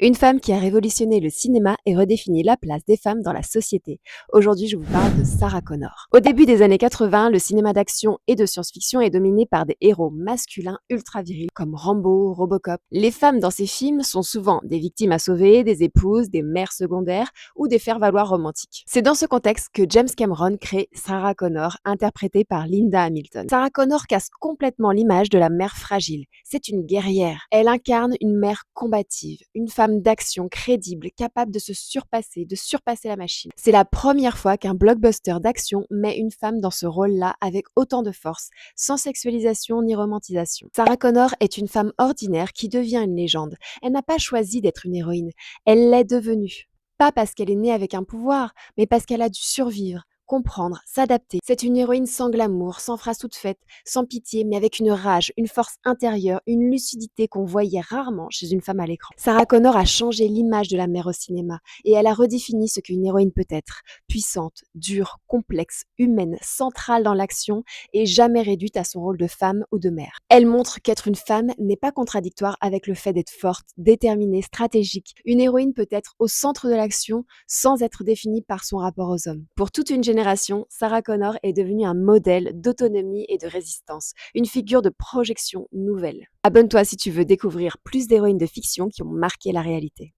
Une femme qui a révolutionné le cinéma et redéfini la place des femmes dans la société. Aujourd'hui, je vous parle de Sarah Connor. Au début des années 80, le cinéma d'action et de science-fiction est dominé par des héros masculins ultra virils comme Rambo, Robocop. Les femmes dans ces films sont souvent des victimes à sauver, des épouses, des mères secondaires ou des faire-valoir romantiques. C'est dans ce contexte que James Cameron crée Sarah Connor, interprétée par Linda Hamilton. Sarah Connor casse complètement l'image de la mère fragile. C'est une guerrière. Elle incarne une mère combative, une femme d'action crédible, capable de surpasser la machine. C'est la première fois qu'un blockbuster d'action met une femme dans ce rôle-là avec autant de force, sans sexualisation ni romantisation. Sarah Connor est une femme ordinaire qui devient une légende. Elle n'a pas choisi d'être une héroïne, elle l'est devenue. Pas parce qu'elle est née avec un pouvoir, mais parce qu'elle a dû survivre, comprendre, s'adapter. C'est une héroïne sans glamour, sans phrase toute faite, sans pitié, mais avec une rage, une force intérieure, une lucidité qu'on voyait rarement chez une femme à l'écran. Sarah Connor a changé l'image de la mère au cinéma et elle a redéfini ce qu'une héroïne peut être. Puissante, dure, complexe, humaine, centrale dans l'action et jamais réduite à son rôle de femme ou de mère. Elle montre qu'être une femme n'est pas contradictoire avec le fait d'être forte, déterminée, stratégique. Une héroïne peut être au centre de l'action sans être définie par son rapport aux hommes. Pour toute une génération, Sarah Connor est devenue un modèle d'autonomie et de résistance, une figure de projection nouvelle. Abonne-toi si tu veux découvrir plus d'héroïnes de fiction qui ont marqué la réalité.